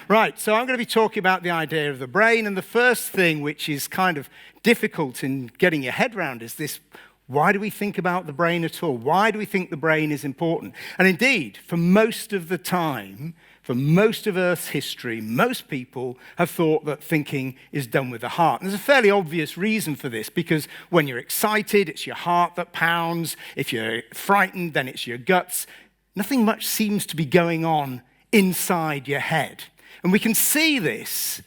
Right, so I'm going to be talking about the idea of the brain, and the first thing which is kind of difficult in getting your head around is this: why do we think about the brain at all? Why do we think the brain is important? And indeed, for most of the time, for most of Earth's history, most people have thought that thinking is done with the heart. And there's a fairly obvious reason for this, because when you're excited, it's your heart that pounds. If you're frightened, then it's your guts. Nothing much seems to be going on inside your head. And we can see this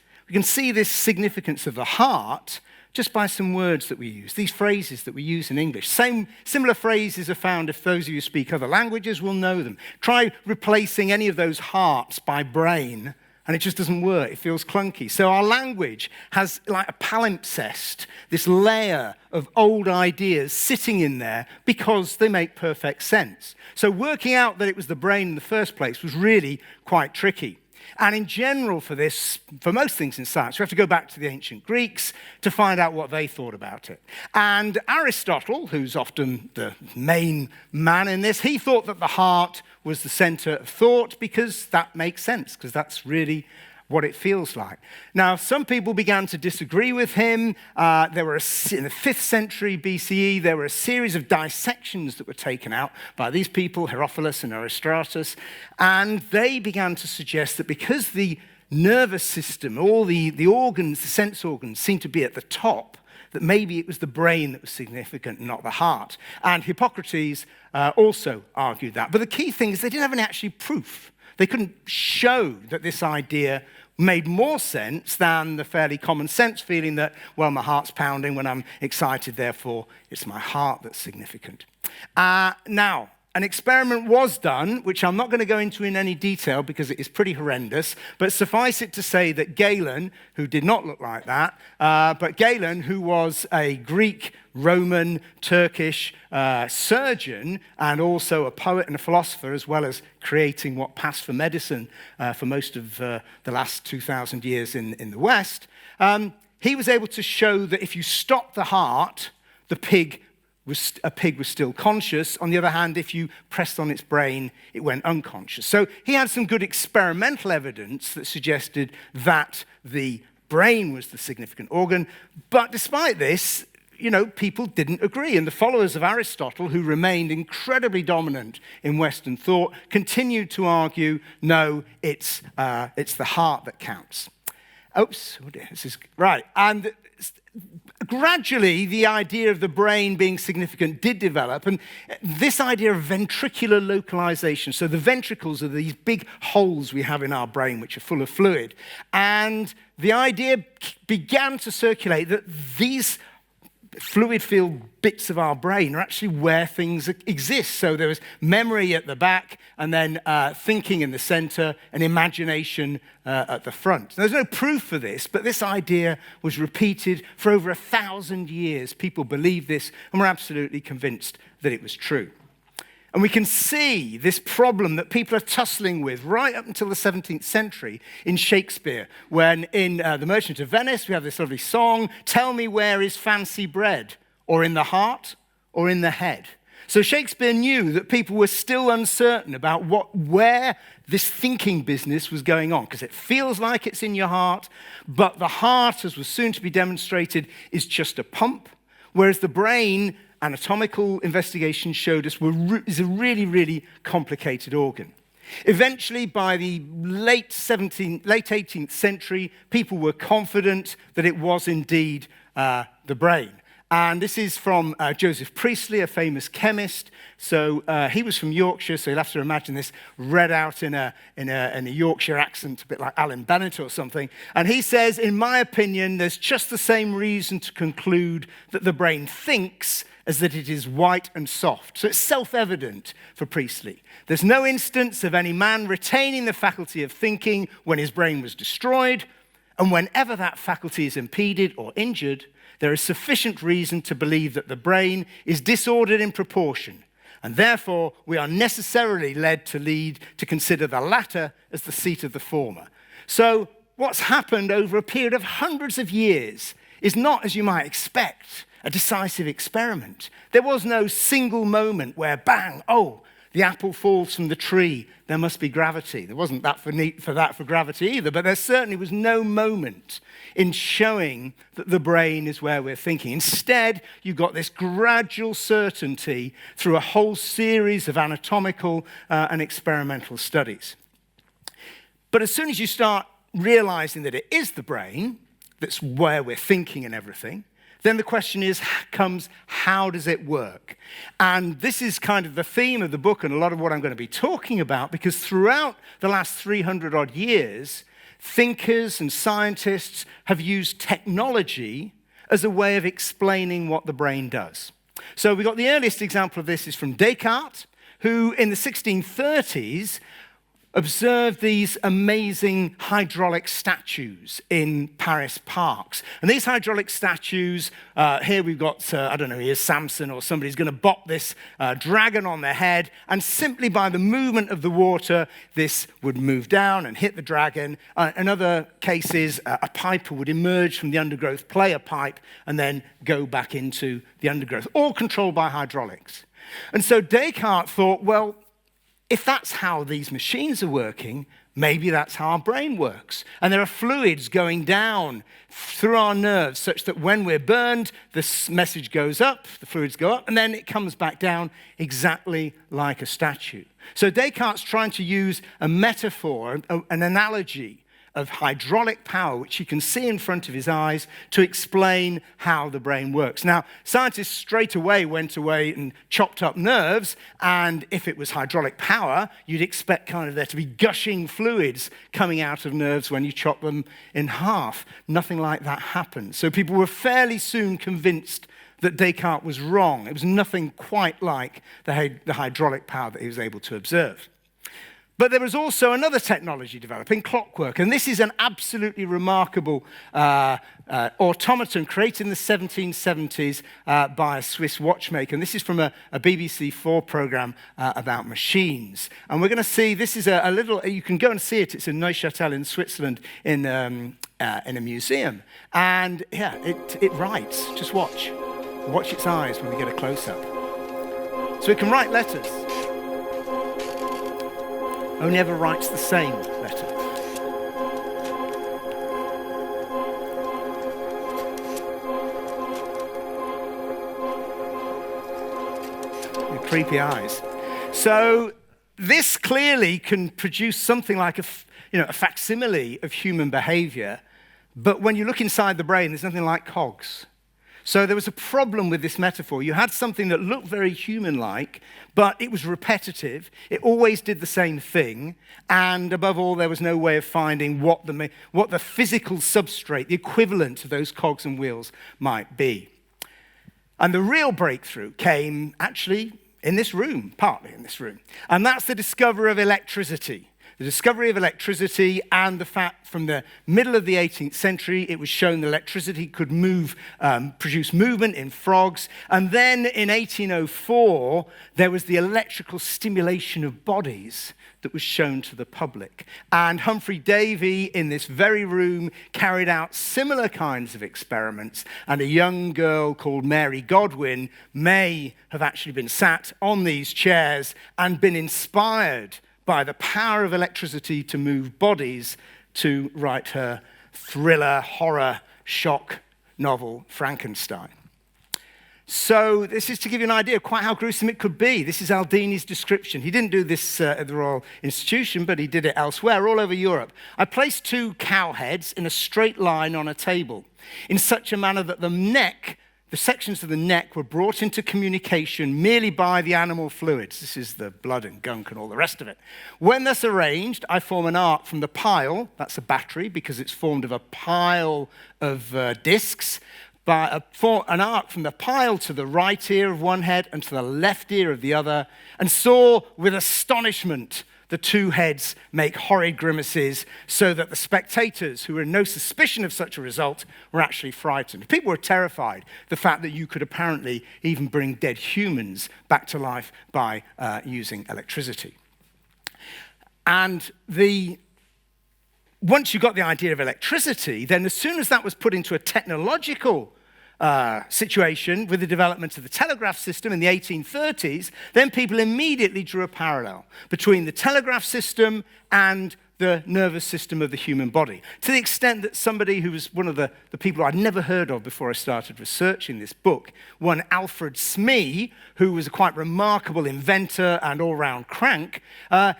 significance of the heart just by some words that we use, these phrases that we use in English. Similar phrases are found, if those of you who speak other languages will know them. Try replacing any of those hearts by brain, and it just doesn't work. It feels clunky. So our language has like a palimpsest, this layer of old ideas sitting in there because they make perfect sense. So working out that it was the brain in the first place was really quite tricky. And in general for this, for most things in science, we have to go back to the ancient Greeks to find out what they thought about it. And Aristotle, who's often the main man in this, he thought that the heart was the center of thought because that makes sense, because that's really what it feels like. Now, some people began to disagree with him. In the 5th century BCE, there were a series of dissections that were taken out by these people, Herophilus and Aristratus, and they began to suggest that because the nervous system, all the organs, the sense organs, seemed to be at the top, that maybe it was the brain that was significant, not the heart. And Hippocrates also argued that. But the key thing is they didn't have any actual proof. They couldn't show that this idea made more sense than the fairly common sense feeling that, well, my heart's pounding when I'm excited, therefore it's my heart that's significant. Now, an experiment was done, which I'm not going to go into in any detail because it is pretty horrendous, but suffice it to say that Galen, who did not look like that, but Galen, who was a Greek, Roman, Turkish surgeon, and also a poet and a philosopher, as well as creating what passed for medicine for most of the last 2,000 years in the West, he was able to show that if you stop the heart, a pig was still conscious. On the other hand, if you pressed on its brain, it went unconscious. So he had some good experimental evidence that suggested that the brain was the significant organ. But despite this, people didn't agree. And the followers of Aristotle, who remained incredibly dominant in Western thought, continued to argue, no, it's the heart that counts. Oops, this is right. And gradually, the idea of the brain being significant did develop, and this idea of ventricular localization. So the ventricles are these big holes we have in our brain which are full of fluid. And the idea began to circulate that these fluid-filled bits of our brain are actually where things exist. So there was memory at the back, and then thinking in the center, and imagination at the front. There's no proof for this, but this idea was repeated for over 1,000 years. People believed this and were absolutely convinced that it was true. And we can see this problem that people are tussling with right up until the 17th century in Shakespeare, when in The Merchant of Venice, we have this lovely song, "Tell me where is fancy bred, or in the heart, or in the head." So Shakespeare knew that people were still uncertain about where this thinking business was going on, because it feels like it's in your heart, but the heart, as was soon to be demonstrated, is just a pump, whereas the brain, anatomical investigation showed us, is a really, really complicated organ. Eventually, by the late 18th century, people were confident that it was indeed the brain. And this is from Joseph Priestley, a famous chemist. So he was from Yorkshire, so you'll have to imagine this read out in a Yorkshire accent, a bit like Alan Bennett or something. And he says, "In my opinion, there's just the same reason to conclude that the brain thinks as that it is white and soft." So it's self-evident for Priestley. There's no instance of any man retaining the faculty of thinking when his brain was destroyed, and whenever that faculty is impeded or injured, there is sufficient reason to believe that the brain is disordered in proportion, and therefore we are necessarily led to consider the latter as the seat of the former. So what's happened over a period of hundreds of years is not, as you might expect, a decisive experiment. There was no single moment where, bang, oh, the apple falls from the tree, there must be gravity. There wasn't that for gravity either, but there certainly was no moment in showing that the brain is where we're thinking. Instead, you got this gradual certainty through a whole series of anatomical and experimental studies. But as soon as you start realizing that it is the brain that's where we're thinking and everything, then the question comes, how does it work? And this is kind of the theme of the book and a lot of what I'm going to be talking about, because throughout the last 300 odd years, thinkers and scientists have used technology as a way of explaining what the brain does. So we got the earliest example of this is from Descartes, who in the 1630s observed these amazing hydraulic statues in Paris parks. And these hydraulic statues, here we've got, I don't know, here's Samson or somebody's going to bop this dragon on their head, and simply by the movement of the water, this would move down and hit the dragon. In other cases, a piper would emerge from the undergrowth, play a pipe, and then go back into the undergrowth, all controlled by hydraulics. And so Descartes thought, well, if that's how these machines are working, maybe that's how our brain works. And there are fluids going down through our nerves such that when we're burned, this message goes up, the fluids go up, and then it comes back down exactly like a statue. So Descartes trying to use a metaphor, an analogy of hydraulic power, which he can see in front of his eyes, to explain how the brain works. Now, scientists straight away went away and chopped up nerves, and if it was hydraulic power, you'd expect kind of there to be gushing fluids coming out of nerves when you chop them in half. Nothing like that happened. So people were fairly soon convinced that Descartes was wrong. It was nothing quite like the hydraulic power that he was able to observe. But there was also another technology developing, clockwork. And this is an absolutely remarkable automaton created in the 1770s by a Swiss watchmaker. And this is from a BBC4 program about machines. And we're going to see, this is a little, you can go and see it. It's in Neuchâtel in Switzerland in a museum. And yeah, it writes. Just watch. Watch its eyes when we get a close-up. So it can write letters. Only ever writes the same letter. With creepy eyes. So this clearly can produce something like a facsimile of human behavior, but when you look inside the brain, there's nothing like cogs. So there was a problem with this metaphor. You had something that looked very human-like, but it was repetitive. It always did the same thing. And above all, there was no way of finding what the physical substrate, the equivalent of those cogs and wheels, might be. And the real breakthrough came actually in this room, partly in this room. And that's the discovery of electricity. The discovery of electricity and the fact from the middle of the 18th century, it was shown that electricity could produce movement in frogs. And then in 1804, there was the electrical stimulation of bodies that was shown to the public. And Humphrey Davy, in this very room, carried out similar kinds of experiments. And a young girl called Mary Godwin may have actually been sat on these chairs and been inspired by the power of electricity to move bodies to write her thriller, horror, shock novel, Frankenstein. So this is to give you an idea of quite how gruesome it could be. This is Aldini's description. He didn't do this at the Royal Institution, but he did it elsewhere, all over Europe. I placed 2 cow heads in a straight line on a table in such a manner that the sections of the neck were brought into communication merely by the animal fluids. This is the blood and gunk and all the rest of it. When thus arranged, I form an arc from the pile, that's a battery because it's formed of a pile of discs, an arc from the pile to the right ear of one head and to the left ear of the other, and saw with astonishment the 2 heads make horrid grimaces, so that the spectators, who were in no suspicion of such a result, were actually frightened. People were terrified, the fact that you could apparently even bring dead humans back to life by using electricity. And once you got the idea of electricity, then as soon as that was put into a technological situation with the development of the telegraph system in the 1830s, then people immediately drew a parallel between the telegraph system and the nervous system of the human body, to the extent that somebody who was one of the people I'd never heard of before I started researching this book, one Alfred Smee, who was a quite remarkable inventor and all-round crank,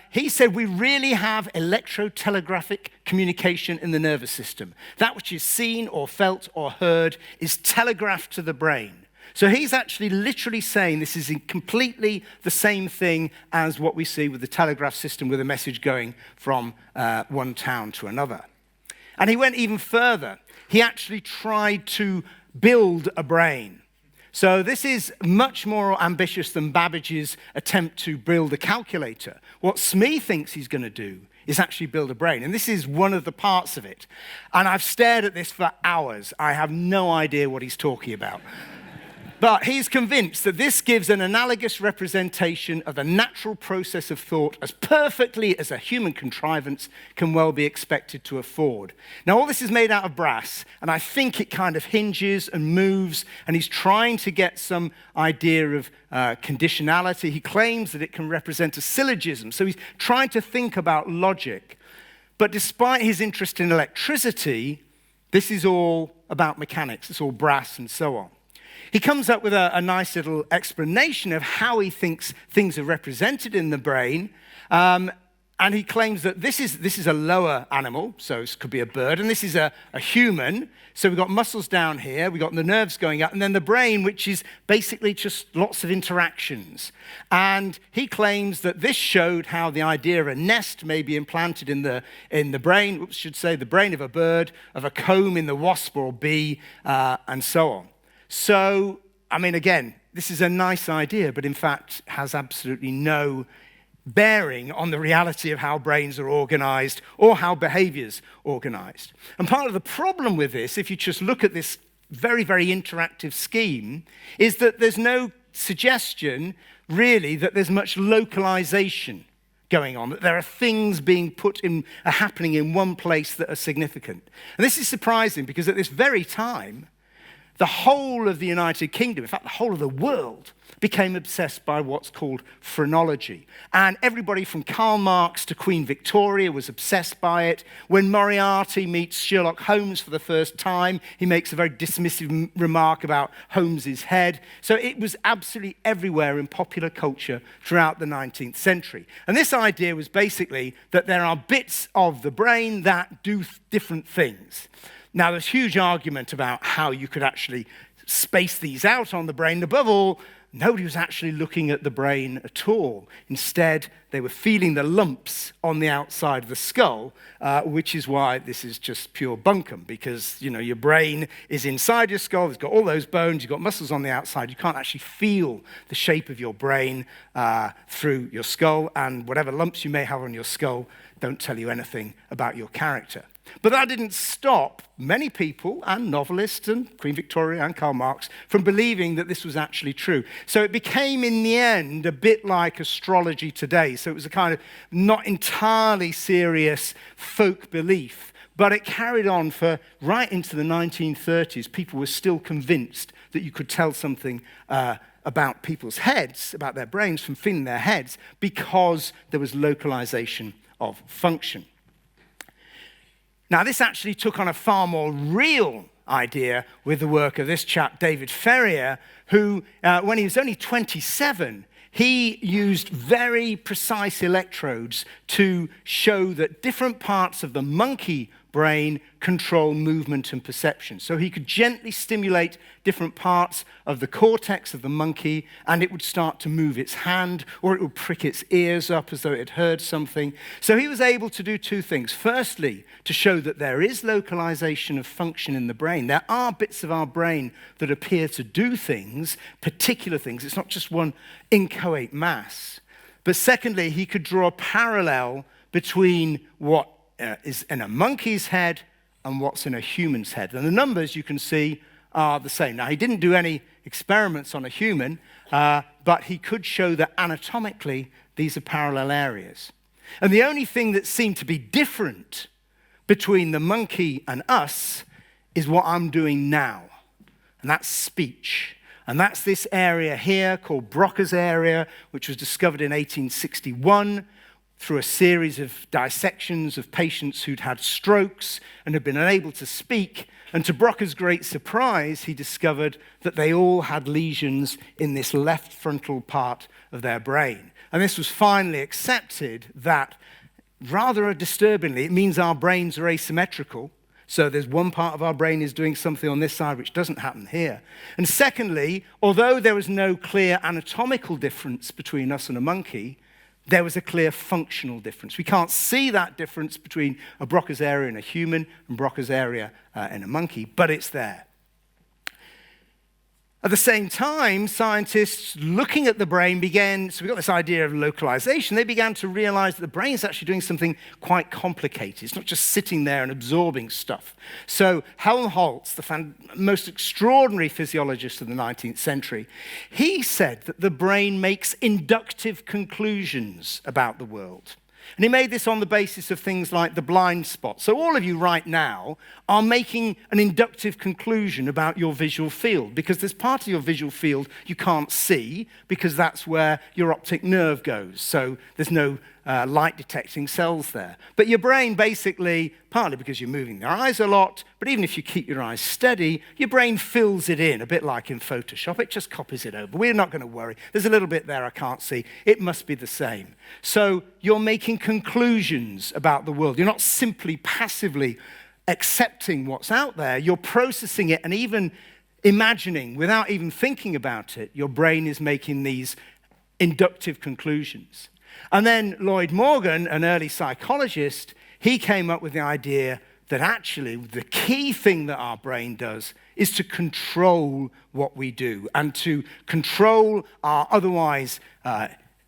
he said we really have electrotelegraphic communication in the nervous system. That which is seen or felt or heard is telegraphed to the brain. So he's actually literally saying this is completely the same thing as what we see with the telegraph system, with a message going from one town to another. And he went even further. He actually tried to build a brain. So this is much more ambitious than Babbage's attempt to build a calculator. What Smee thinks he's going to do is actually build a brain. And this is one of the parts of it. And I've stared at this for hours. I have no idea what he's talking about. But he's convinced that this gives an analogous representation of the natural process of thought as perfectly as a human contrivance can well be expected to afford. Now, all this is made out of brass, and I think it kind of hinges and moves, and he's trying to get some idea of conditionality. He claims that it can represent a syllogism, so he's trying to think about logic. But despite his interest in electricity, this is all about mechanics. It's all brass and so on. He comes up with a nice little explanation of how he thinks things are represented in the brain, and he claims that this is a lower animal, so it could be a bird, and this is a human. So we've got muscles down here, we've got the nerves going up, and then the brain, which is basically just lots of interactions. And he claims that this showed how the idea of a nest may be implanted in the brain, the brain of a bird, of a comb in the wasp or bee, and so on. So, I mean, again, this is a nice idea, but in fact has absolutely no bearing on the reality of how brains are organized or how behavior's organized. And part of the problem with this, if you just look at this very, very interactive scheme, is that there's no suggestion, really, that there's much localization going on, that there are things happening in one place that are significant. And this is surprising because at this very time, the whole of the United Kingdom, in fact, the whole of the world, became obsessed by what's called phrenology. And everybody from Karl Marx to Queen Victoria was obsessed by it. When Moriarty meets Sherlock Holmes for the first time, he makes a very dismissive remark about Holmes's head. So it was absolutely everywhere in popular culture throughout the 19th century. And this idea was basically that there are bits of the brain that do different things. Now, there's huge argument about how you could actually space these out on the brain. Above all, nobody was actually looking at the brain at all. Instead, they were feeling the lumps on the outside of the skull, which is why this is just pure bunkum, because, you know, your brain is inside your skull. It's got all those bones. You've got muscles on the outside. You can't actually feel the shape of your brain through your skull, and whatever lumps you may have on your skull don't tell you anything about your character. But that didn't stop many people, and novelists, and Queen Victoria and Karl Marx, from believing that this was actually true. So it became, in the end, a bit like astrology today. So it was a kind of not entirely serious folk belief, but it carried on for right into the 1930s. People were still convinced that you could tell something about people's heads, about their brains, from feeling their heads, because there was localization of function. Now, this actually took on a far more real idea with the work of this chap, David Ferrier, who, when he was only 27, he used very precise electrodes to show that different parts of the monkey brain control movement and perception. So he could gently stimulate different parts of the cortex of the monkey, and it would start to move its hand, or it would prick its ears up as though it had heard something. So he was able to do two things. Firstly, to show that there is localization of function in the brain. There are bits of our brain that appear to do things, particular things. It's not just one inchoate mass. But secondly, he could draw a parallel between what is in a monkey's head and what's in a human's head. And the numbers, you can see, are the same. Now, he didn't do any experiments on a human, but he could show that anatomically, these are parallel areas. And the only thing that seemed to be different between the monkey and us is what I'm doing now. and that's speech. And that's this area here called Broca's area, which was discovered in 1861 through a series of dissections of patients who'd had strokes and had been unable to speak. And to Broca's great surprise, he discovered that they all had lesions in this left frontal part of their brain. And this was finally accepted that, rather disturbingly, it means our brains are asymmetrical. So there's one part of our brain is doing something on this side which doesn't happen here. And secondly, although there was no clear anatomical difference between us and a monkey, there was a clear functional difference. We can't see that difference between a Broca's area in a human and Broca's area in a monkey, but it's there. At the same time, scientists looking at the brain so we got this idea of localization, they began to realize that the brain is actually doing something quite complicated. It's not just sitting there and absorbing stuff. So Helmholtz, the most extraordinary physiologist of the 19th century, he said that the brain makes inductive conclusions about the world. And he made this on the basis of things like the blind spot. So all of you right now are making an inductive conclusion about your visual field, because there's part of your visual field you can't see, because that's where your optic nerve goes. So there's no light detecting cells there. But your brain basically, partly because you're moving your eyes a lot, but even if you keep your eyes steady, your brain fills it in, a bit like in Photoshop. It just copies it over. We're not going to worry. There's a little bit there I can't see. It must be the same. So you're making conclusions about the world. You're not simply passively accepting what's out there. You're processing it and even imagining, without even thinking about it, your brain is making these inductive conclusions. And then Lloyd Morgan, an early psychologist, he came up with the idea that actually the key thing that our brain does is to control what we do and to control our otherwise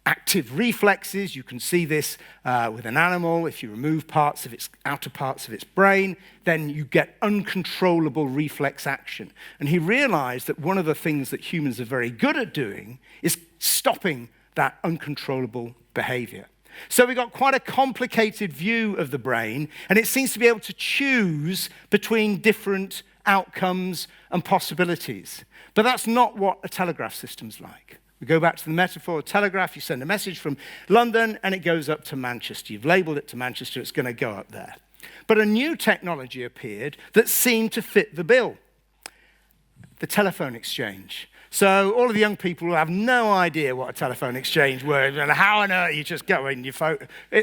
active reflexes. You can see this with an animal. If you remove parts of its outer parts of its brain, then you get uncontrollable reflex action. And he realized that one of the things that humans are very good at doing is stopping that uncontrollable behavior. So we got quite a complicated view of the brain, and it seems to be able to choose between different outcomes and possibilities. But that's not what a telegraph system's like. We go back to the metaphor of telegraph. You send a message from London, and it goes up to Manchester. You've labeled it to Manchester. It's going to go up there. But a new technology appeared that seemed to fit the bill: the telephone exchange. So all of the young people will have no idea what a telephone exchange was and how on earth you just go in your phone.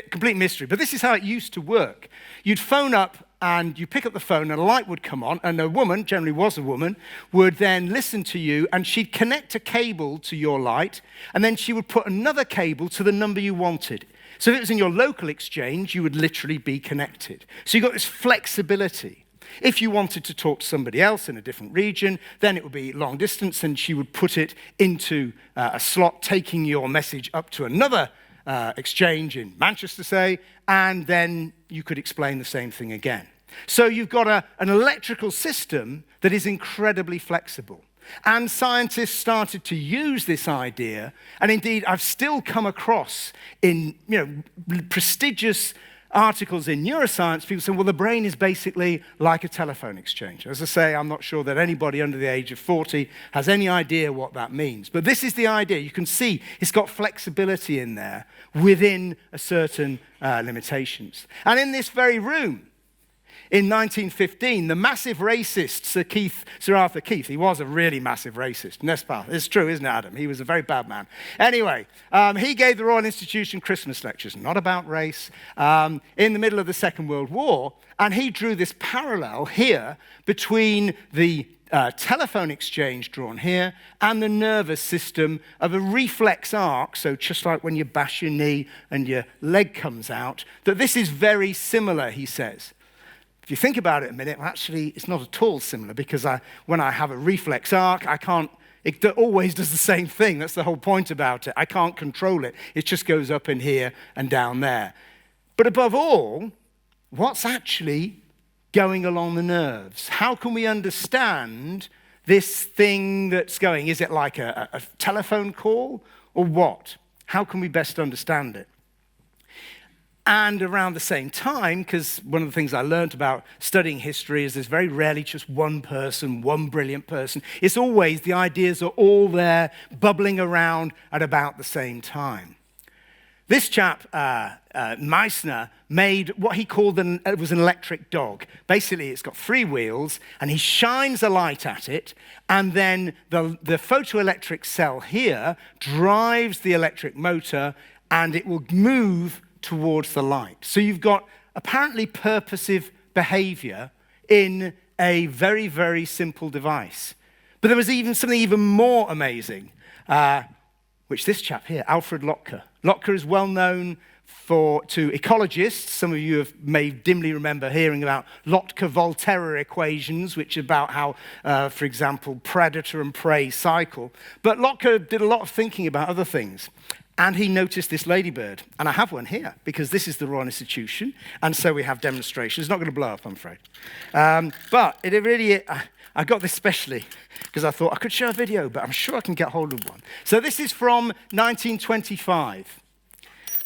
Complete mystery. But this is how it used to work. You'd phone up and you pick up the phone and a light would come on, and a woman, generally was a woman, would then listen to you, and she'd connect a cable to your light, and then she would put another cable to the number you wanted. So if it was in your local exchange, you would literally be connected. So you got this flexibility. If you wanted to talk to somebody else in a different region, then it would be long distance, and she would put it into a slot, taking your message up to another exchange in Manchester, say, and then you could explain the same thing again. So you've got an electrical system that is incredibly flexible. And scientists started to use this idea, and indeed I've still come across in prestigious articles in neuroscience, people say, well, the brain is basically like a telephone exchange. As I say, I'm not sure that anybody under the age of 40 has any idea what that means. But this is the idea. You can see it's got flexibility in there within a certain limitations. And in this very room, in 1915, the massive racist Sir Arthur Keith, he was a really massive racist. It's true, isn't it, Adam? He was a very bad man. Anyway, he gave the Royal Institution Christmas lectures, not about race, in the middle of the Second World War, and he drew this parallel here between the telephone exchange drawn here and the nervous system of a reflex arc, so just like when you bash your knee and your leg comes out, that this is very similar, he says. If you think about it a minute, well, actually, it's not at all similar, because when I have a reflex arc, it always does the same thing. That's the whole point about it. I can't control it. It just goes up in here and down there. But above all, what's actually going along the nerves? How can we understand this thing that's going? Is it like a telephone call or what? How can we best understand it? And around the same time, because one of the things I learned about studying history is there's very rarely just one person, one brilliant person. It's always the ideas are all there, bubbling around at about the same time. This chap, Meissner, made what he called it was an electric dog. Basically, it's got 3 wheels, and he shines a light at it, and then the photoelectric cell here drives the electric motor, and it will move towards the light. So you've got apparently purposive behavior in a very, very simple device. But there was even something even more amazing, which this chap here, Alfred Lotka. Lotka is well known to ecologists. Some of you may dimly remember hearing about Lotka-Volterra equations, which are about how, for example, predator and prey cycle. But Lotka did a lot of thinking about other things. And he noticed this ladybird. And I have one here, because this is the Royal Institution, and so we have demonstrations. It's not going to blow up, I'm afraid. But it really, I got this specially, because I thought I could show a video, but I'm sure I can get hold of one. So this is from 1925.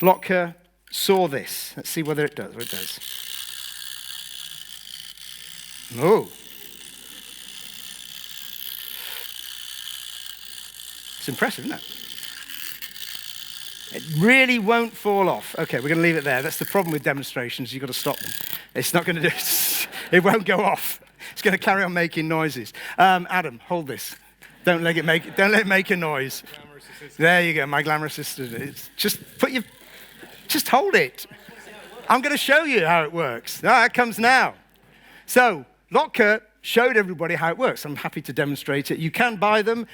Lotka saw this. Let's see whether it does. What it does. Oh. It's impressive, isn't it? It really won't fall off. Okay, we're going to leave it there. That's the problem with demonstrations. You've got to stop them. It's not going to do it. It won't go off. It's going to carry on making noises. Adam, hold this. Don't let it make a noise. There you go, my glamorous assistant. Just hold it. I'm going to show you how it works. That comes now. So, Lotka showed everybody how it works. I'm happy to demonstrate it. You can buy them.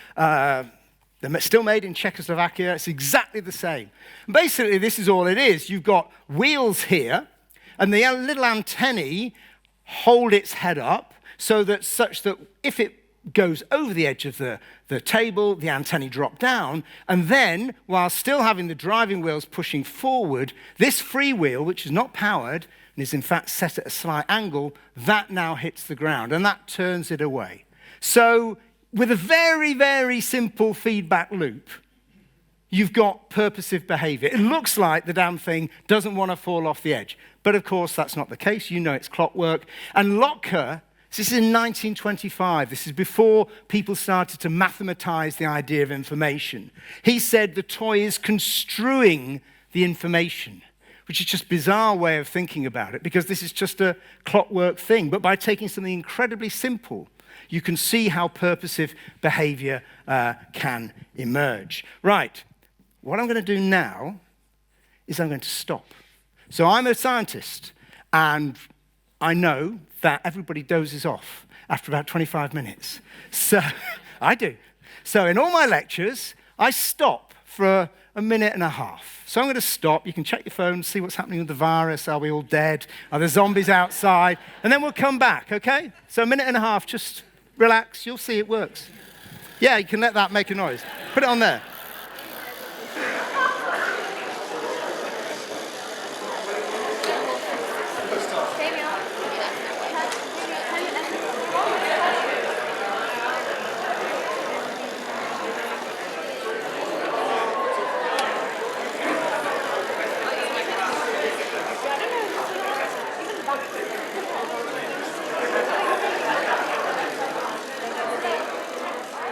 They're still made in Czechoslovakia. It's exactly the same. Basically, this is all it is. You've got wheels here, and the little antennae hold its head up such that if it goes over the edge of the table, the antennae drop down, and then, while still having the driving wheels pushing forward, this free wheel, which is not powered, and is in fact set at a slight angle, that now hits the ground, and that turns it away. So, with a very, very simple feedback loop, you've got purposive behavior. It looks like the damn thing doesn't want to fall off the edge. But of course, that's not the case. You know it's clockwork. And Lotka, this is in 1925. This is before people started to mathematize the idea of information. He said the toy is construing the information, which is just a bizarre way of thinking about it, because this is just a clockwork thing. But by taking something incredibly simple, you can see how purposive behavior can emerge. Right, what I'm going to do now is I'm going to stop. So I'm a scientist, and I know that everybody dozes off after about 25 minutes. So I do. So in all my lectures, I stop for a minute and a half. So I'm going to stop. You can check your phone, see what's happening with the virus. Are we all dead? Are there zombies outside? And then we'll come back, okay? So a minute and a half, just relax, you'll see it works. Yeah, you can let that make a noise. Put it on there.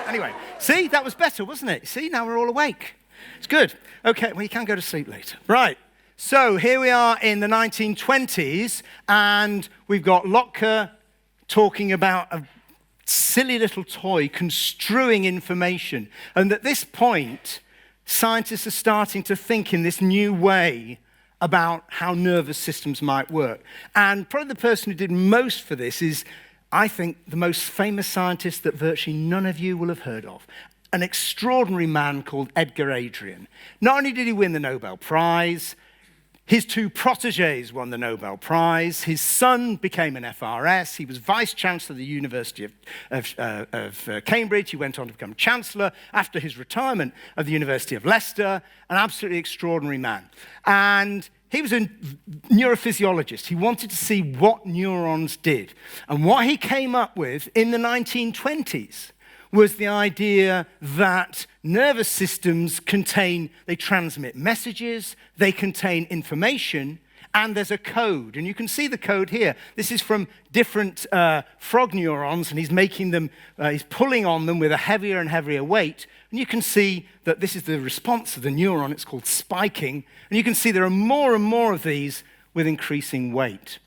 Anyway, see, that was better, wasn't it? See, now we're all awake. It's good. Okay, well, you can go to sleep later. Right, so here we are in the 1920s, and we've got Lotka talking about a silly little toy construing information. And at this point, scientists are starting to think in this new way about how nervous systems might work. And probably the person who did most for this is, I think, the most famous scientist that virtually none of you will have heard of, an extraordinary man called Edgar Adrian. Not only did he win the Nobel Prize, his 2 protégés won the Nobel Prize, his son became an FRS, he was vice-chancellor of the University of Cambridge, he went on to become chancellor after his retirement of the University of Leicester, an absolutely extraordinary man. And he was a neurophysiologist. He wanted to see what neurons did. And what he came up with in the 1920s was the idea that nervous systems they transmit messages, they contain information, and there's a code. And you can see the code here. This is from different frog neurons, and he's making them, he's pulling on them with a heavier and heavier weight. And you can see that this is the response of the neuron. It's called spiking. And you can see there are more and more of these with increasing weight.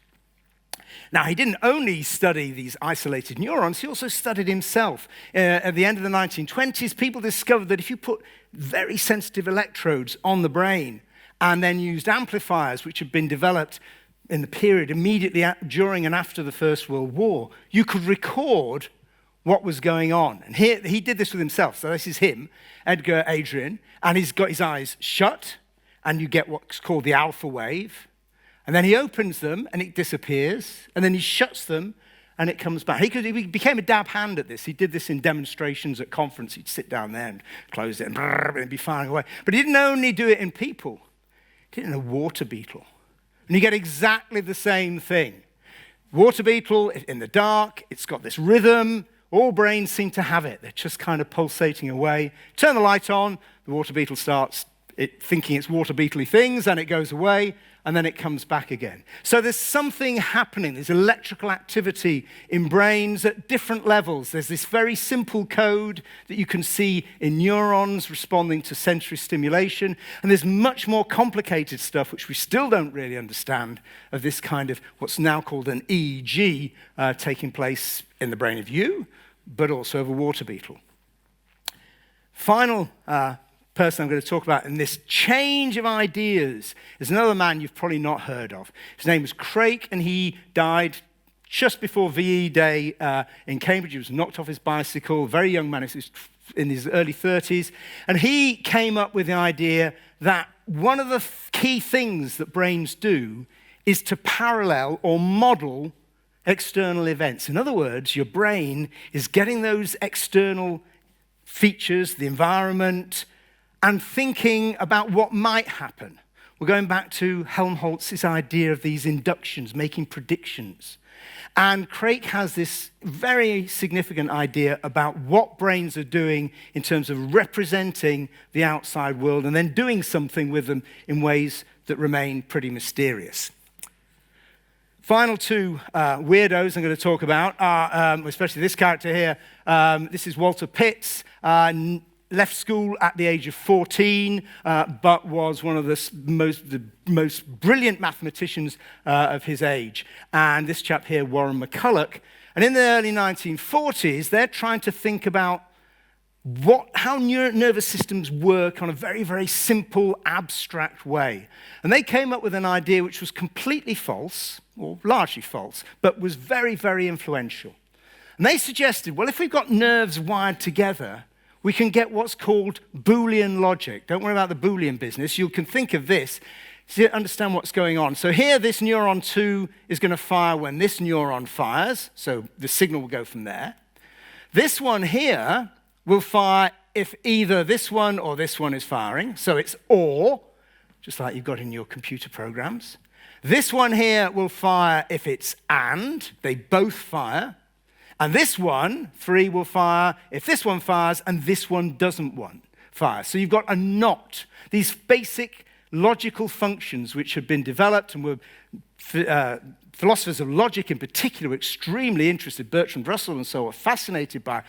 Now, he didn't only study these isolated neurons, he also studied himself. At the end of the 1920s, people discovered that if you put very sensitive electrodes on the brain and then used amplifiers, which had been developed in the period immediately during and after the First World War, you could record what was going on. And here, he did this with himself. So this is him, Edgar Adrian, and he's got his eyes shut, and you get what's called the alpha wave. And then he opens them, and it disappears. And then he shuts them, and it comes back. He became a dab hand at this. He did this in demonstrations at conference. He'd sit down there and close it, and be firing away. But he didn't only do it in people. He did it in a water beetle. And you get exactly the same thing. Water beetle, in the dark, it's got this rhythm. All brains seem to have it. They're just kind of pulsating away. Turn the light on, the water beetle starts thinking it's water beetle-y things, and it goes away, and then it comes back again. So there's something happening. There's electrical activity in brains at different levels. There's this very simple code that you can see in neurons responding to sensory stimulation, and there's much more complicated stuff, which we still don't really understand, of this kind of what's now called an EEG taking place in the brain of you, but also of a water beetle. Final person I'm going to talk about in this change of ideas is another man you've probably not heard of. His name was Craik, and he died just before VE Day in Cambridge. He was knocked off his bicycle, very young man, he was in his early 30s, and he came up with the idea that one of the key things that brains do is to parallel or model external events. In other words, your brain is getting those external features, the environment, and thinking about what might happen. We're going back to Helmholtz's idea of these inductions, making predictions. And Craik has this very significant idea about what brains are doing in terms of representing the outside world and then doing something with them in ways that remain pretty mysterious. Final two weirdos I'm going to talk about are, especially this character here. This is Walter Pitts. Left school at the age of 14, but was one of the most brilliant mathematicians of his age. And this chap here, Warren McCulloch. And in the early 1940s, they're trying to think about how nervous systems work on a very, very simple, abstract way. And they came up with an idea which was completely false, or largely false, but was very, very influential. And they suggested, well, if we've got nerves wired together, we can get what's called Boolean logic. Don't worry about the Boolean business. You can think of this to understand what's going on. So here, this neuron 2 is going to fire when this neuron fires. So the signal will go from there. This one here will fire if either this one or this one is firing. So it's or, just like you've got in your computer programs. This one here will fire if it's and. They both fire. And this one, 3, will fire if this one fires and this one doesn't fire. So you've got a not. These basic logical functions which have been developed and were philosophers of logic in particular were extremely interested. Bertrand Russell and so are fascinated by.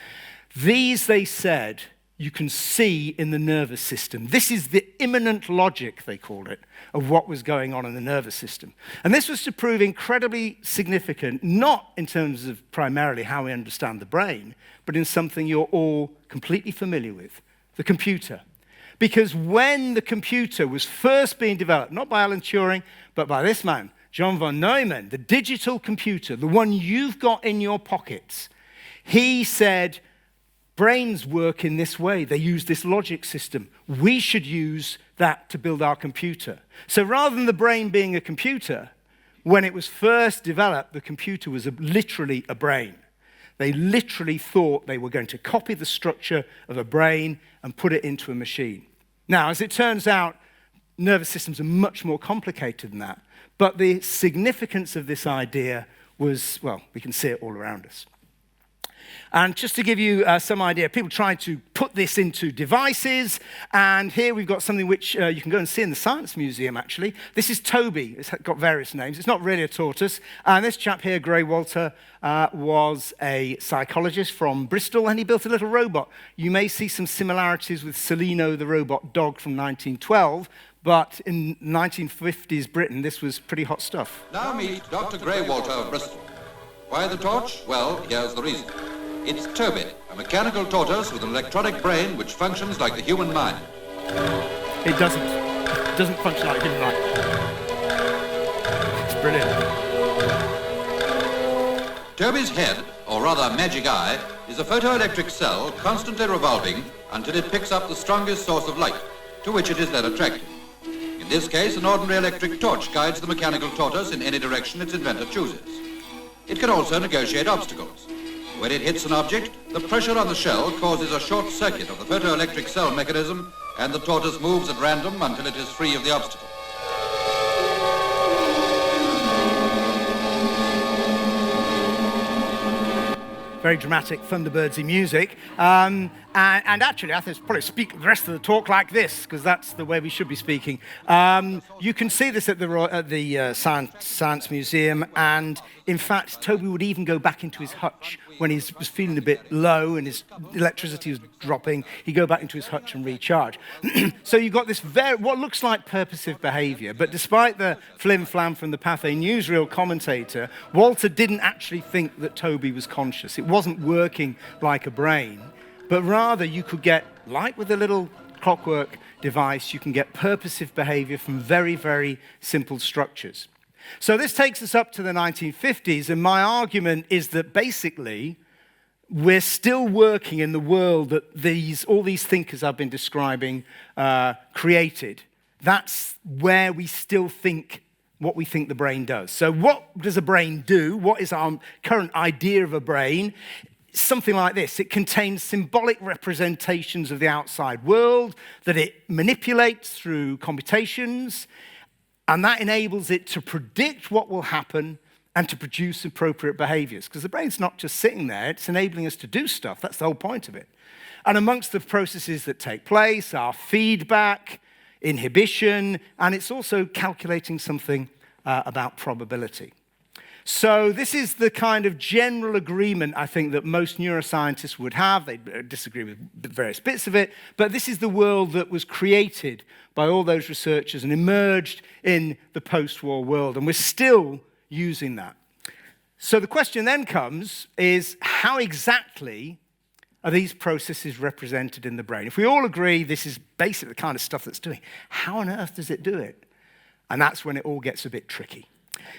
These, they said, you can see in the nervous system. This is the immanent logic, they called it, of what was going on in the nervous system. And this was to prove incredibly significant, not in terms of primarily how we understand the brain, but in something you're all completely familiar with, the computer. Because when the computer was first being developed, not by Alan Turing, but by this man, John von Neumann, the digital computer, the one you've got in your pockets, he said, brains work in this way. They use this logic system. We should use that to build our computer. So rather than the brain being a computer, when it was first developed, the computer was literally a brain. They literally thought they were going to copy the structure of a brain and put it into a machine. Now, as it turns out, nervous systems are much more complicated than that. But the significance of this idea was, well, we can see it all around us. And just to give you some idea, people try to put this into devices, and here we've got something which you can go and see in the Science Museum, actually. This is Toby. It's got various names. It's not really a tortoise. And this chap here, Gray Walter, was a psychologist from Bristol, and he built a little robot. You may see some similarities with Celino, the robot dog from 1912, but in 1950s Britain, this was pretty hot stuff. Now meet Dr. Gray Walter of Bristol. Why the torch? Well, here's the reason. It's Toby, a mechanical tortoise with an electronic brain which functions like the human mind. It doesn't. It doesn't function like a human mind. It's brilliant. Toby's head, or rather magic eye, is a photoelectric cell constantly revolving until it picks up the strongest source of light, to which it is then attracted. In this case, an ordinary electric torch guides the mechanical tortoise in any direction its inventor chooses. It can also negotiate obstacles. When it hits an object, the pressure on the shell causes a short circuit of the photoelectric cell mechanism, and the tortoise moves at random until it is free of the obstacle. Very dramatic Thunderbirdsy music. And actually, I think it's probably speak the rest of the talk like this, because that's the way we should be speaking. You can see this at the Science Museum, and in fact, Toby would even go back into his hutch when he was feeling a bit low and his electricity was dropping. He'd go back into his hutch and recharge. So you've got this what looks like purposive behavior, but despite the flim-flam from the Pathé newsreel commentator, Walter didn't actually think that Toby was conscious. It wasn't working like a brain. But rather, you could get, like with a little clockwork device, you can get purposive behavior from very, very simple structures. So this takes us up to the 1950s, and my argument is that basically, we're still working in the world that all these thinkers I've been describing created. That's where we still think what we think the brain does. So what does a brain do? What is our current idea of a brain? Something like this. It contains symbolic representations of the outside world that it manipulates through computations, and that enables it to predict what will happen and to produce appropriate behaviors. Because the brain's not just sitting there, it's enabling us to do stuff. That's the whole point of it. And amongst the processes that take place are feedback, inhibition, and it's also calculating something about probability. So this is the kind of general agreement, I think, that most neuroscientists would have. They disagree with various bits of it, but this is the world that was created by all those researchers and emerged in the post-war world, and we're still using that. So the question then comes is, how exactly are these processes represented in the brain? If we all agree this is basically the kind of stuff that's doing, how on earth does it do it? And that's when it all gets a bit tricky.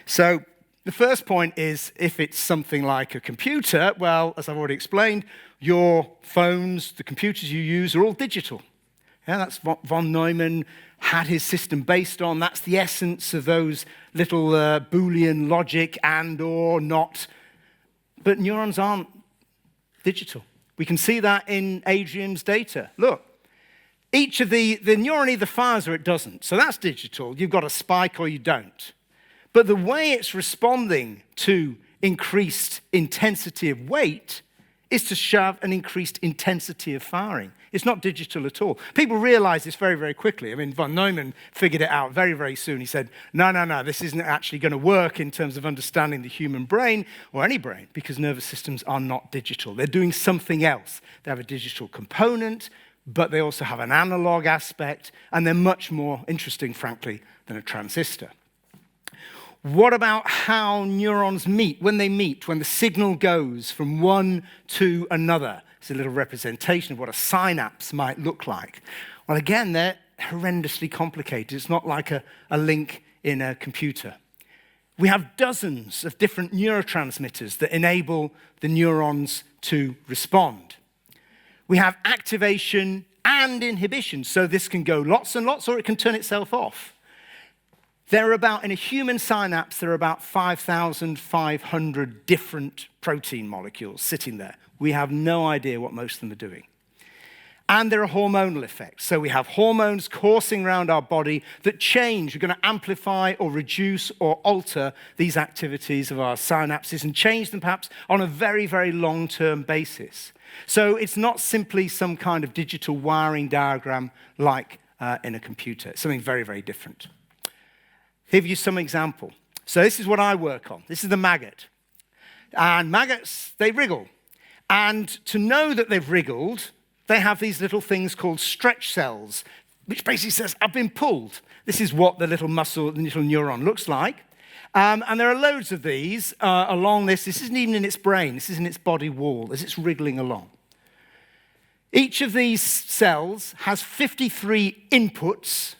So the first point is, if it's something like a computer, well, as I've already explained, your phones, the computers you use are all digital. Yeah, that's what von Neumann had his system based on. That's the essence of those little Boolean logic and or not. But neurons aren't digital. We can see that in Adrian's data. Look, each of the neuron either fires or it doesn't. So that's digital. You've got a spike or you don't. But the way it's responding to increased intensity of weight is to shove an increased intensity of firing. It's not digital at all. People realize this very, very quickly. I mean, von Neumann figured it out very, very soon. He said, no, this isn't actually going to work in terms of understanding the human brain or any brain, because nervous systems are not digital. They're doing something else. They have a digital component, but they also have an analog aspect, and they're much more interesting, frankly, than a transistor. What about how neurons meet? When they meet, when the signal goes from one to another. It's a little representation of what a synapse might look like. Well, again, they're horrendously complicated. It's not like a link in a computer. We have dozens of different neurotransmitters that enable the neurons to respond. We have activation and inhibition, so this can go lots and lots, or it can turn itself off. In a human synapse, there are about 5,500 different protein molecules sitting there. We have no idea what most of them are doing. And there are hormonal effects. So we have hormones coursing around our body that change. We're going to amplify or reduce or alter these activities of our synapses and change them perhaps on a very, very long-term basis. So it's not simply some kind of digital wiring diagram like in a computer. It's something very, very different. Give you some example. So this is what I work on. This is the maggot. And maggots, they wriggle. And to know that they've wriggled, they have these little things called stretch cells, which basically says, I've been pulled. This is what the little muscle, the little neuron looks like. And there are loads of these along this. This isn't even in its brain. This is in its body wall as it's wriggling along. Each of these cells has 53 inputs,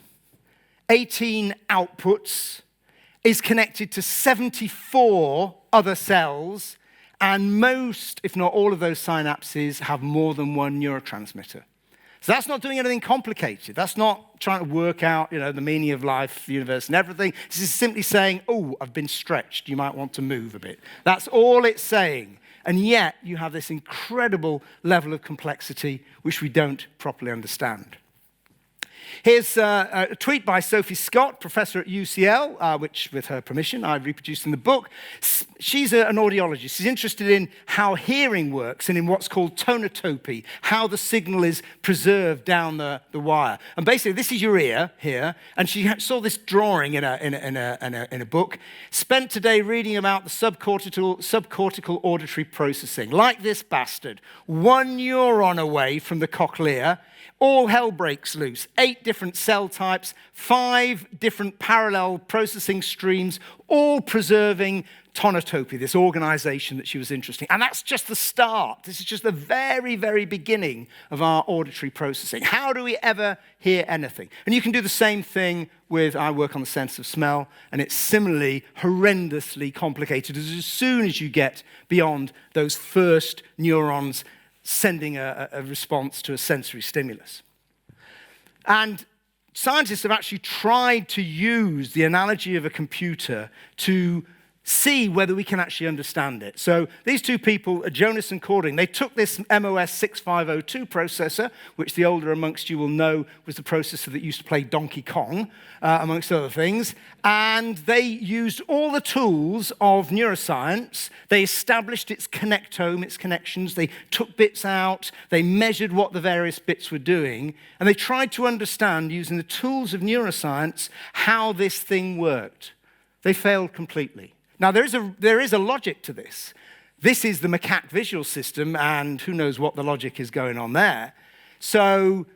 18 outputs, is connected to 74 other cells, and most, if not all of those synapses, have more than one neurotransmitter. So that's not doing anything complicated. That's not trying to work out, the meaning of life, the universe, and everything. This is simply saying, oh, I've been stretched. You might want to move a bit. That's all it's saying. And yet, you have this incredible level of complexity which we don't properly understand. Here's a tweet by Sophie Scott, professor at UCL, which, with her permission, I reproduced in the book. She's an audiologist. She's interested in how hearing works and in what's called tonotopy, how the signal is preserved down the wire. And basically, this is your ear here, and she saw this drawing in a book, spent today reading about the subcortical auditory processing. Like this bastard, one neuron away from the cochlea, all hell breaks loose. 8 different cell types, 5 different parallel processing streams, all preserving tonotopy, this organization that she was interested in. And that's just the start. This is just the very, very beginning of our auditory processing. How do we ever hear anything? And you can do the same thing with, I work on the sense of smell, and it's similarly horrendously complicated as soon as you get beyond those first neurons sending a response to a sensory stimulus. And scientists have actually tried to use the analogy of a computer to see whether we can actually understand it. So these two people, Jonas and Cording, they took this MOS 6502 processor, which the older amongst you will know was the processor that used to play Donkey Kong, amongst other things, and they used all the tools of neuroscience. They established its connectome, its connections. They took bits out. They measured what the various bits were doing, and they tried to understand, using the tools of neuroscience, how this thing worked. They failed completely. Now, there is a logic to this. This is the macaque visual system, and who knows what the logic is going on there. So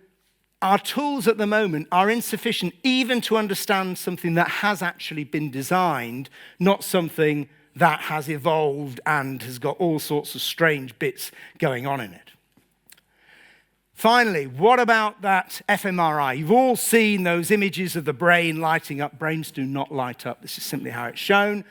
our tools at the moment are insufficient even to understand something that has actually been designed, not something that has evolved and has got all sorts of strange bits going on in it. Finally, what about that fMRI? You've all seen those images of the brain lighting up. Brains do not light up. This is simply how it's shown.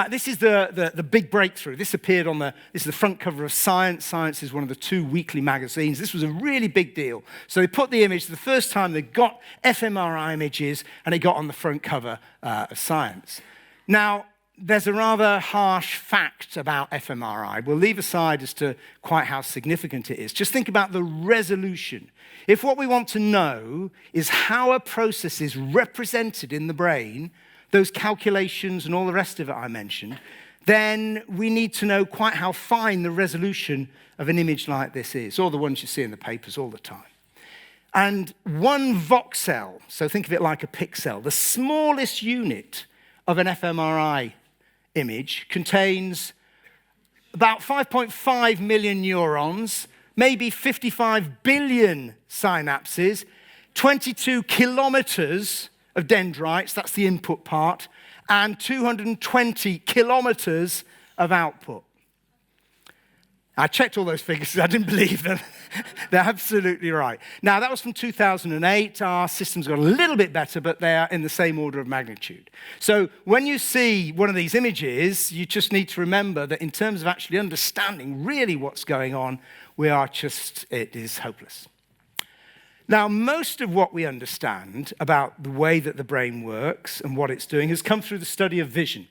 This is the big breakthrough. This appeared on this is the front cover of Science. Science is one of the 2 weekly magazines. This was a really big deal. So they put the image, the first time they got fMRI images, and it got on the front cover of Science. Now, there's a rather harsh fact about fMRI. We'll leave aside as to quite how significant it is. Just think about the resolution. If what we want to know is how a process is represented in the brain, those calculations and all the rest of it I mentioned, then we need to know quite how fine the resolution of an image like this is, or the ones you see in the papers all the time. And 1 voxel, so think of it like a pixel, the smallest unit of an fMRI image contains about 5.5 million neurons, maybe 55 billion synapses, 22 kilometers of dendrites, that's the input part, and 220 kilometers of output. I checked all those figures because I didn't believe them. They're absolutely right. Now, that was from 2008. Our systems got a little bit better, but they are in the same order of magnitude. So when you see one of these images, you just need to remember that in terms of actually understanding really what's going on, it is hopeless. Now, most of what we understand about the way that the brain works and what it's doing has come through the study of vision.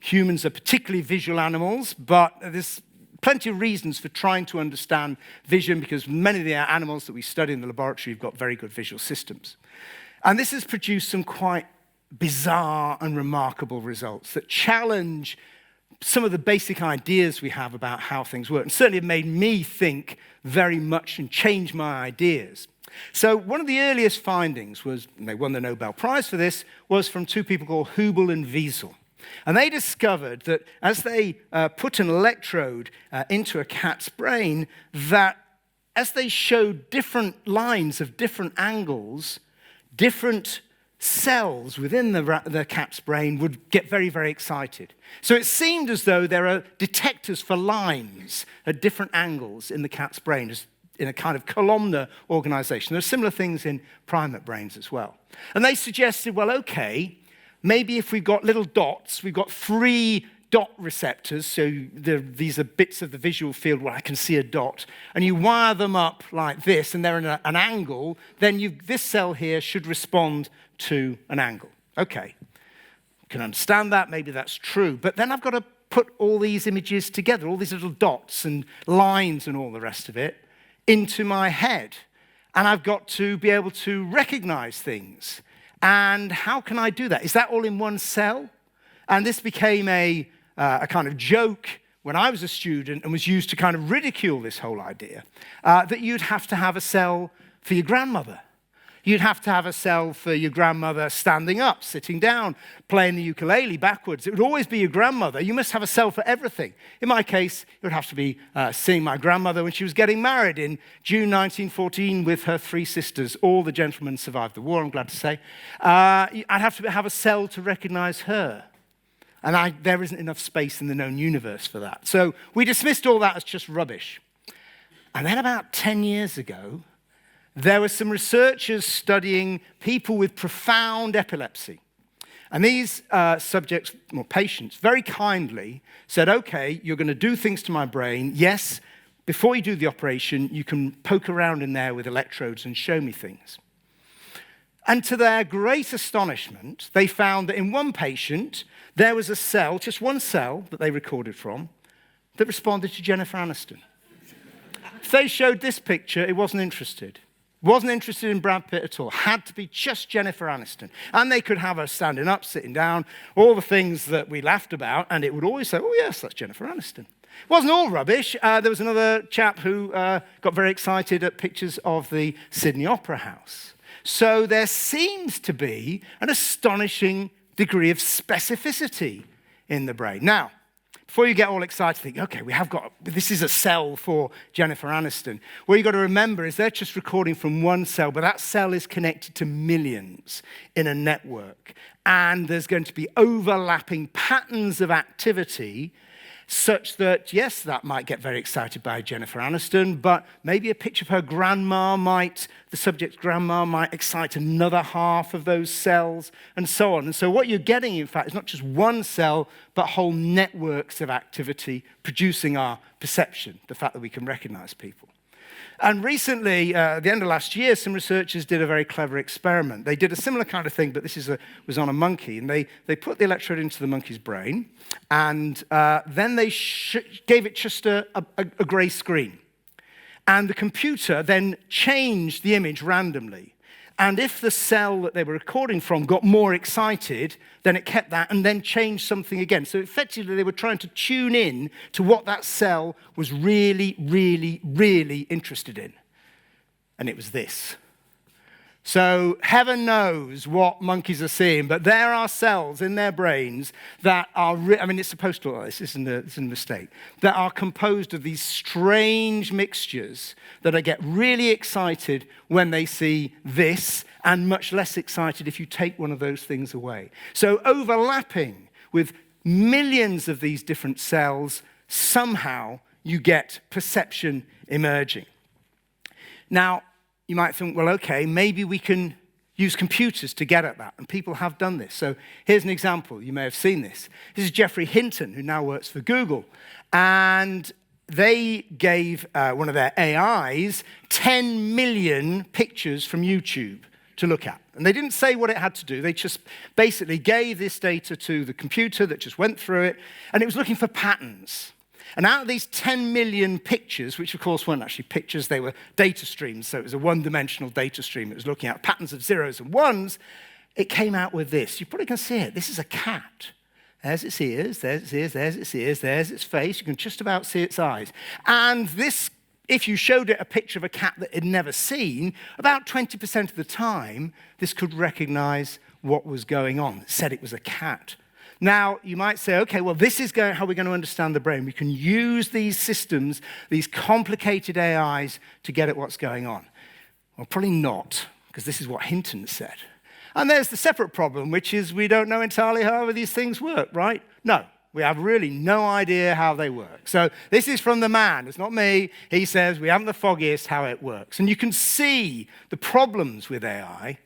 Humans are particularly visual animals, but there's plenty of reasons for trying to understand vision, because many of the animals that we study in the laboratory have got very good visual systems. And this has produced some quite bizarre and remarkable results that challenge some of the basic ideas we have about how things work, and certainly have made me think very much and change my ideas. So one of the earliest findings was, and they won the Nobel Prize for this, was from two people called Hubel and Wiesel. And they discovered that as they put an electrode into a cat's brain, that as they showed different lines of different angles, different cells within the cat's brain would get very, very excited. So it seemed as though there are detectors for lines at different angles in the cat's brain, just in a kind of columnar organization. There are similar things in primate brains as well. And they suggested, well, okay, maybe if we've got little dots, we've got 3 dot receptors, so these are bits of the visual field where I can see a dot, and you wire them up like this, and they're in an angle, then this cell here should respond to an angle. Okay, can understand that, maybe that's true, but then I've got to put all these images together, all these little dots and lines and all the rest of it, into my head, and I've got to be able to recognize things. And how can I do that? Is that all in one cell? And this became a kind of joke when I was a student and was used to kind of ridicule this whole idea, that you'd have to have a cell for your grandmother. You'd have to have a cell for your grandmother standing up, sitting down, playing the ukulele backwards. It would always be your grandmother. You must have a cell for everything. In my case, it would have to be seeing my grandmother when she was getting married in June 1914 with her 3 sisters. All the gentlemen survived the war, I'm glad to say. I'd have to have a cell to recognize her. And there isn't enough space in the known universe for that. So we dismissed all that as just rubbish. And then about 10 years ago, there were some researchers studying people with profound epilepsy. And these subjects, or patients, very kindly said, okay, you're going to do things to my brain. Yes, before you do the operation, you can poke around in there with electrodes and show me things. And to their great astonishment, they found that in one patient, there was a cell, just one cell that they recorded from, that responded to Jennifer Aniston. If they showed this picture, it wasn't interested. Wasn't interested in Brad Pitt at all. Had to be just Jennifer Aniston. And they could have her standing up, sitting down, all the things that we laughed about, and it would always say, oh yes, that's Jennifer Aniston. It wasn't all rubbish. There was another chap who got very excited at pictures of the Sydney Opera House. So there seems to be an astonishing degree of specificity in the brain. Now, before you get all excited, think, okay, this is a cell for Jennifer Aniston. What you've got to remember is they're just recording from one cell, but that cell is connected to millions in a network. And there's going to be overlapping patterns of activity such that, yes, that might get very excited by Jennifer Aniston, but maybe a picture of her grandma the subject's grandma might excite another half of those cells, and so on. And so what you're getting, in fact, is not just one cell, but whole networks of activity producing our perception, the fact that we can recognize people. And recently, at the end of last year, some researchers did a very clever experiment. They did a similar kind of thing, but this was on a monkey. And they put the electrode into the monkey's brain, and then they gave it just a gray screen. And the computer then changed the image randomly. And if the cell that they were recording from got more excited, then it kept that and then changed something again. So effectively, they were trying to tune in to what that cell was really, really, really interested in. And it was this. So heaven knows what monkeys are seeing, but there are cells in their brains that are, it's supposed to look like this, isn't a mistake, that are composed of these strange mixtures that get really excited when they see this and much less excited if you take one of those things away. So overlapping with millions of these different cells, somehow you get perception emerging. Now, you might think, well, okay, maybe we can use computers to get at that, and people have done this. So here's an example. You may have seen this. This is Geoffrey Hinton, who now works for Google, and they gave one of their AIs 10 million pictures from YouTube to look at. And they didn't say what it had to do. They just basically gave this data to the computer that just went through it, and it was looking for patterns. And out of these 10 million pictures, which of course weren't actually pictures, they were data streams, so it was a one-dimensional data stream. It was looking at patterns of zeros and ones. It came out with this. You probably can see it. This is a cat. There's its ears, there's its ears, there's its ears, there's its face. You can just about see its eyes. And this, if you showed it a picture of a cat that it had never seen, about 20% of the time, this could recognize what was going on. It said it was a cat. Now, you might say, okay, well, this is how we're going to understand the brain. We can use these systems, these complicated AIs, to get at what's going on. Well, probably not, because this is what Hinton said. And there's the separate problem, which is we don't know entirely how these things work, right? No, we have really no idea how they work. So this is from the man, it's not me. He says we haven't the foggiest how it works. And you can see the problems with AI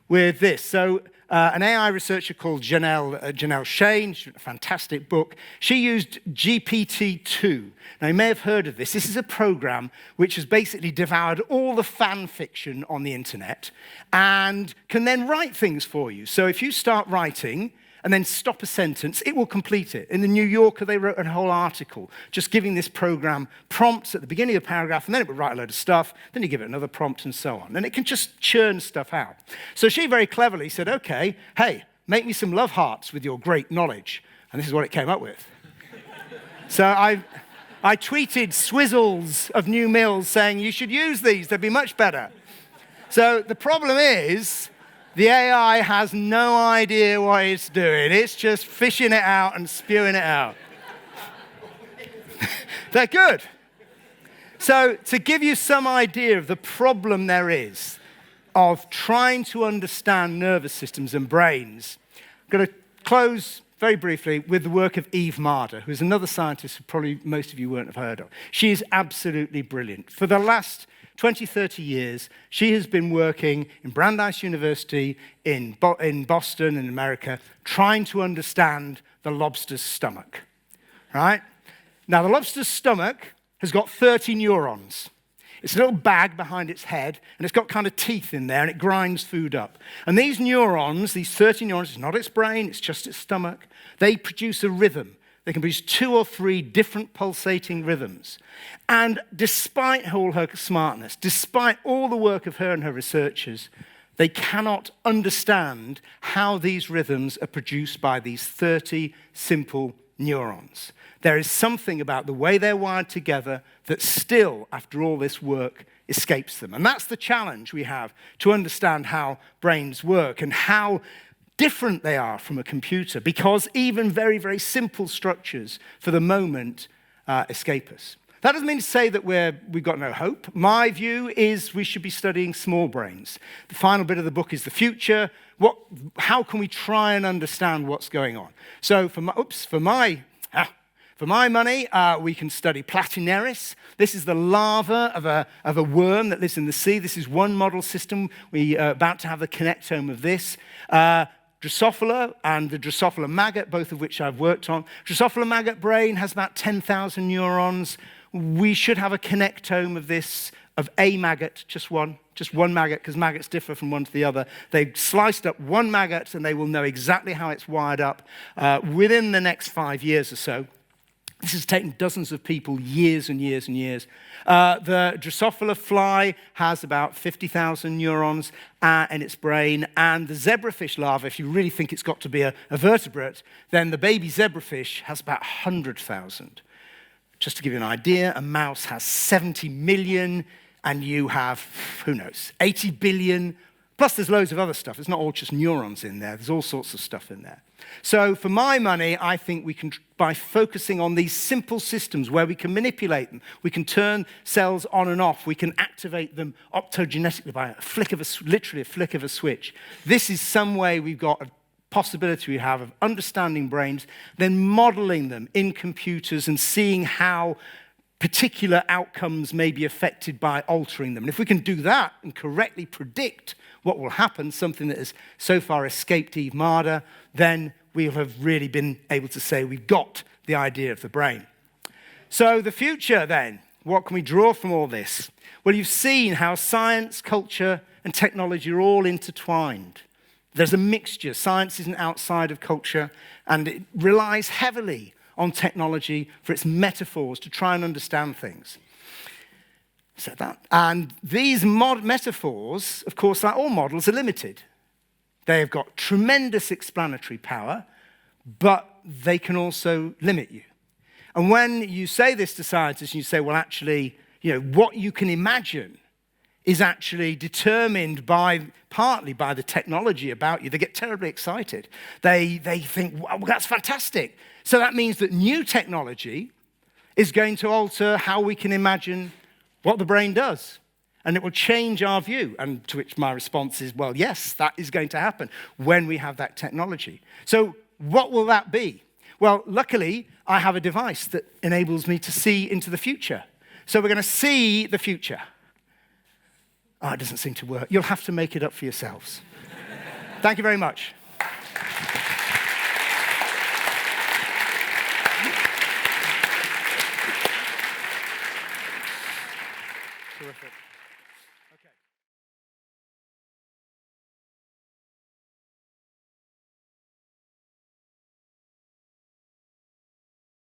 with this. So an AI researcher called Janelle Shane, she wrote a fantastic book. She used GPT-2. Now, you may have heard of this. This is a program which has basically devoured all the fan fiction on the internet and can then write things for you. So if you start writing and then stop a sentence, it will complete it. In the New Yorker, they wrote a whole article just giving this program prompts at the beginning of the paragraph, and then it would write a load of stuff, then you give it another prompt, and so on. And it can just churn stuff out. So she very cleverly said, okay, hey, make me some love hearts with your great knowledge. And this is what it came up with. So I tweeted swizzles of New Mills saying, you should use these, they'd be much better. So the problem is, the AI has no idea what it's doing. It's just fishing it out and spewing it out. They're good. So to give you some idea of the problem there is of trying to understand nervous systems and brains, I'm going to close very briefly with the work of Eve Marder, who's another scientist who probably most of you won't have heard of. She is absolutely brilliant. For the last 20, 30 years, she has been working in Brandeis University in Boston in America, trying to understand the lobster's stomach, right? Now, the lobster's stomach has got 30 neurons. It's a little bag behind its head, and it's got kind of teeth in there, and it grinds food up. And these neurons, these 30 neurons, it's not its brain, it's just its stomach, they produce a rhythm. They can produce 2 or 3 different pulsating rhythms. And despite all her smartness, despite all the work of her and her researchers, they cannot understand how these rhythms are produced by these 30 simple neurons. There is something about the way they're wired together that still, after all this work, escapes them. And that's the challenge we have to understand how brains work and how different they are from a computer, because even very, very simple structures, for the moment, escape us. That doesn't mean to say that we've got no hope. My view is we should be studying small brains. The final bit of the book is the future. How can we try and understand what's going on? So for my money, we can study Platinaris. This is the larva of a worm that lives in the sea. This is one model system. We are about to have the connectome of this. Drosophila and the Drosophila maggot, both of which I've worked on. Drosophila maggot brain has about 10,000 neurons. We should have a connectome of this, of a maggot, just one maggot, because maggots differ from one to the other. They've sliced up one maggot, and they will know exactly how it's wired up within the next 5 years or so. This has taken dozens of people years and years and years. The Drosophila fly has about 50,000 neurons in its brain, and the zebrafish larva, if you really think it's got to be a vertebrate, then the baby zebrafish has about 100,000. Just to give you an idea, a mouse has 70 million, and you have, who knows, 80 billion. Plus there's loads of other stuff. It's not all just neurons in there. There's all sorts of stuff in there. So for my money, I think we can, by focusing on these simple systems where we can manipulate them, we can turn cells on and off, we can activate them optogenetically by literally a flick of a switch. This is some way we've got a possibility we have of understanding brains, then modeling them in computers and seeing how particular outcomes may be affected by altering them. And if we can do that and correctly predict what will happen, something that has so far escaped Eve Marder, then we'll have really been able to say we've got the idea of the brain. So the future then, what can we draw from all this? Well, you've seen how science, culture, and technology are all intertwined. There's a mixture. Science isn't outside of culture, and it relies heavily on technology, for its metaphors, to try and understand things. Said that. And these metaphors, of course, like all models, are limited. They have got tremendous explanatory power, but they can also limit you. And when you say this to scientists, you say, well, actually, what you can imagine is actually determined partly by the technology about you. They get terribly excited. They think, well, that's fantastic. So that means that new technology is going to alter how we can imagine what the brain does. And it will change our view. And to which my response is, well, yes, that is going to happen when we have that technology. So what will that be? Well, luckily, I have a device that enables me to see into the future. So we're going to see the future. Oh, it doesn't seem to work. You'll have to make it up for yourselves. Thank you very much. Terrific.